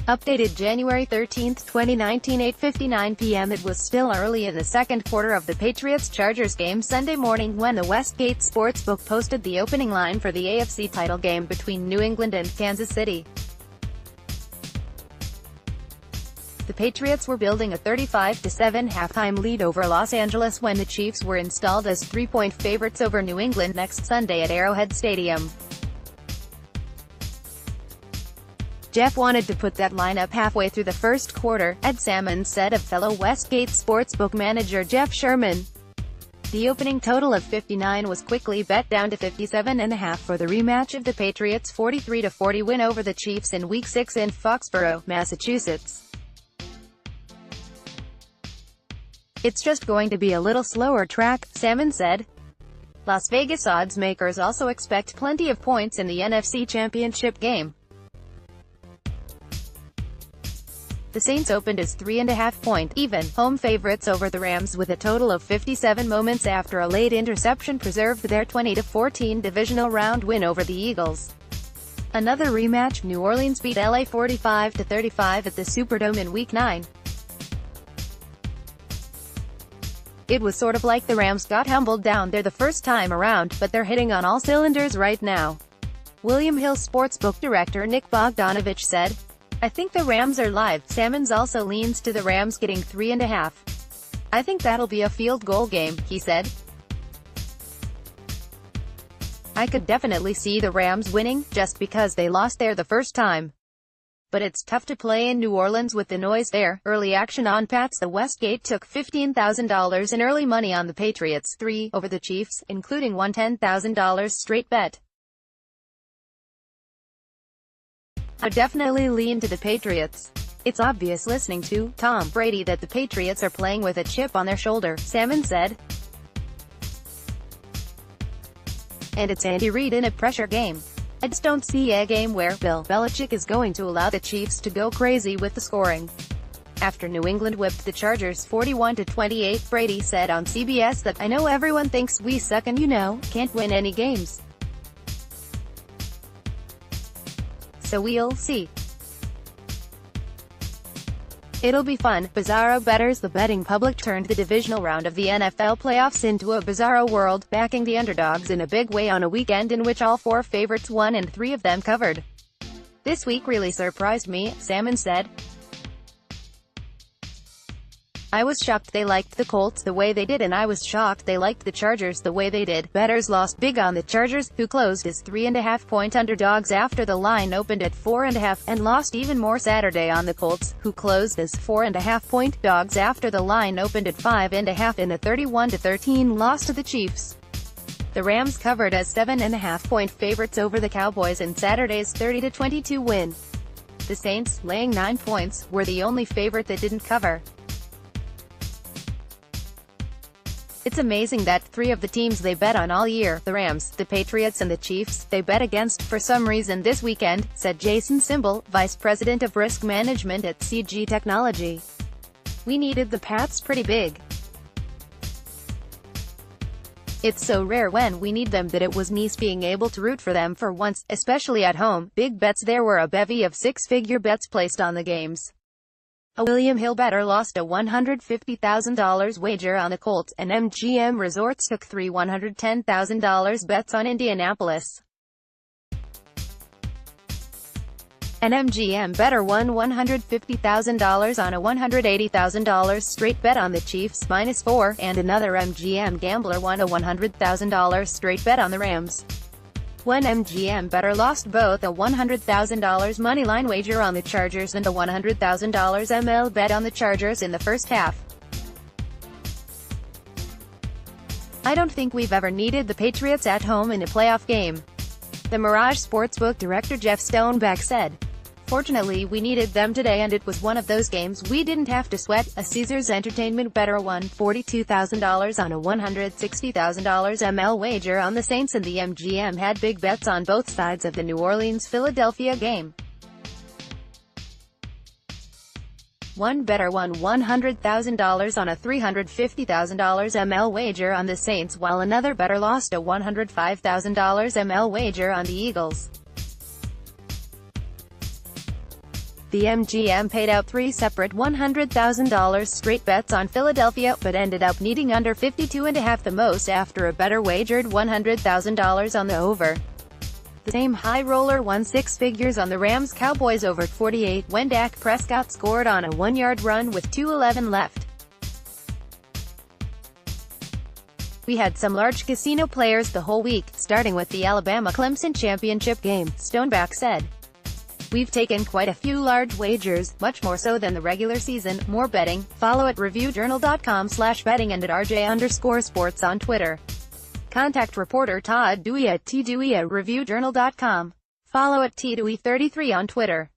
Updated January 13, 2019, 8:59 p.m. It was still early in the second quarter of the Patriots-Chargers game Sunday morning when the Westgate sportsbook posted the opening line for the AFC title game between New England and Kansas City. The Patriots were building a 35-7 halftime lead over Los Angeles when the Chiefs were installed as 3-point favorites over New England next Sunday at Arrowhead Stadium. Jeff wanted to put that line up halfway through the first quarter, Ed Salmons said of fellow Westgate sportsbook manager Jeff Sherman. The opening total of 59 was quickly bet down to 57.5 for the rematch of the Patriots' 43-40 win over the Chiefs in Week 6 in Foxborough, Massachusetts. "It's just going to be a little slower track," Salmons said. Las Vegas odds makers also expect plenty of points in the NFC Championship game. The Saints opened as 3.5-point, even, home favorites over the Rams with a total of 57 moments after a late interception preserved their 20-14 divisional round win over the Eagles. Another rematch, New Orleans beat LA 45-35 at the Superdome in Week 9. "It was sort of like the Rams got humbled down there the first time around, but they're hitting on all cylinders right now," William Hill sportsbook director Nick Bogdanovich said. "I think the Rams are live." Salmons also leans to the Rams getting 3.5. "I think that'll be a field goal game," he said. "I could definitely see the Rams winning, just because they lost there the first time. But it's tough to play in New Orleans with the noise there." Early action on Pats. The Westgate took $15,000 in early money on the Patriots 3 over the Chiefs, including one $10,000 straight bet. "I definitely lean to the Patriots. It's obvious listening to Tom Brady that the Patriots are playing with a chip on their shoulder," Salmons said. "And it's Andy Reid in a pressure game. I just don't see a game where Bill Belichick is going to allow the Chiefs to go crazy with the scoring." After New England whipped the Chargers 41-28, Brady said on CBS that, "I know everyone thinks we suck and can't win any games. So we'll see. It'll be fun." Bizarro bettors. The betting public turned the divisional round of the NFL playoffs into a bizarro world, backing the underdogs in a big way on a weekend in which all 4 favorites won and 3 of them covered. "This week really surprised me," Salmons said. "I was shocked they liked the Colts the way they did, and I was shocked they liked the Chargers the way they did." Bettors lost big on the Chargers, who closed as 3.5-point underdogs after the line opened at 4.5, and lost even more Saturday on the Colts, who closed as 4.5-point dogs after the line opened at 5.5 in a 31-13 loss to the Chiefs. The Rams covered as 7.5-point favorites over the Cowboys in Saturday's 30-22 win. The Saints, laying 9 points, were the only favorite that didn't cover. "It's amazing that 3 of the teams they bet on all year, the Rams, the Patriots and the Chiefs, they bet against for some reason this weekend," said Jason Simbal, vice president of risk management at CG Technology. "We needed the Pats pretty big. It's so rare when we need them that it was nice being able to root for them for once, especially at home." Big bets. There were a bevy of 6-figure bets placed on the games. A William Hill bettor lost a $150,000 wager on the Colts, and MGM Resorts took 3 $110,000 bets on Indianapolis. An MGM bettor won $150,000 on a $180,000 straight bet on the Chiefs -4, and another MGM gambler won a $100,000 straight bet on the Rams. One MGM bettor lost both a $100,000 moneyline wager on the Chargers and a $100,000 ML bet on the Chargers in the first half. "I don't think we've ever needed the Patriots at home in a playoff game," the Mirage Sportsbook director Jeff Stoneback said. "Fortunately we needed them today, and it was one of those games we didn't have to sweat." A Caesars Entertainment bettor won $42,000 on a $160,000 ML wager on the Saints, and the MGM had big bets on both sides of the New Orleans-Philadelphia game. One bettor won $100,000 on a $350,000 ML wager on the Saints, while another bettor lost a $105,000 ML wager on the Eagles. The MGM paid out 3 separate $100,000 straight bets on Philadelphia, but ended up needing under 52.5, the most after a bettor wagered $100,000 on the over. The same high roller won 6 figures on the Rams-Cowboys over 48, when Dak Prescott scored on a 1-yard run with 2:11 left. We had some large casino players the whole week, starting with the Alabama-Clemson championship game, Stoneback said. We've taken quite a few large wagers, much more so than the regular season. More betting? Follow at reviewjournal.com/betting and at RJ_sports on Twitter. Contact reporter Todd Dewey at tdewey@reviewjournal.com. Follow at tdewey33 on Twitter.